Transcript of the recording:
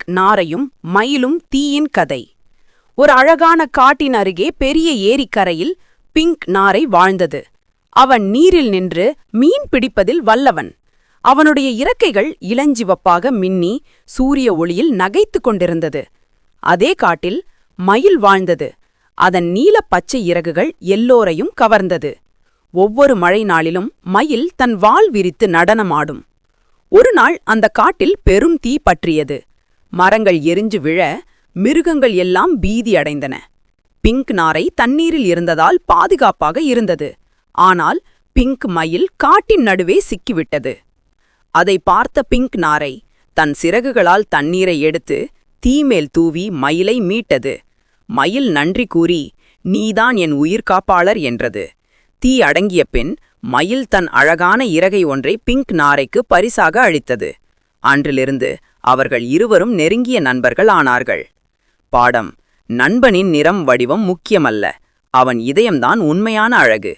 நாரையும் மயிலும் தீயின் கதை. ஒரு அழகான காட்டின் அருகே பெரிய ஏரிக்கரையில் பிங்க் நாரை வாழ்ந்தது. அவன் நீரில் நின்று மீன் பிடிப்பதில் வல்லவன். அவனுடைய இறக்கைகள் இளஞ்சிவப்பாக மின்னி சூரிய ஒளியில் நகைத்து கொண்டிருந்தது. அதே காட்டில் மயில் வாழ்ந்தது. அதன் நீல பச்சை இறகுகள் எல்லோரையும் கவர்ந்தது. ஒவ்வொரு மழை நாளிலும் மயில் தன் வால் விரித்து நடனமாடும். ஒரு நாள் அந்த காட்டில் பெரும் தீ பற்றியது. மரங்கள் எரிஞ்சு விழ மிருகங்கள் எல்லாம் பீதி அடைந்தன. பிங்க் நாரை தண்ணீரில் இருந்ததால் பாதுகாப்பாக இருந்தது. ஆனால் பிங்க் மயில் காட்டின் நடுவே சிக்கிவிட்டது. அதை பார்த்த பிங்க் நாரை தன் சிறகுகளால் தண்ணீரை எடுத்து தீமேல் தூவி மயிலை மீட்டது. மயில் நன்றி கூறி, "நீதான் என் உயிர் காப்பாளர்" என்றது. தீ அடங்கிய பின் மயில் தன் அழகான இறகை ஒன்றை பிங்க் நாரைக்கு பரிசாக அளித்தது. அன்றிலிருந்து அவர்கள் இருவரும் நெருங்கிய நண்பர்கள் ஆனார்கள். பாடம்: நண்பனின் நிறம் வடிவம் முக்கியமல்ல, அவன் இதயம்தான் உண்மையான அழகு.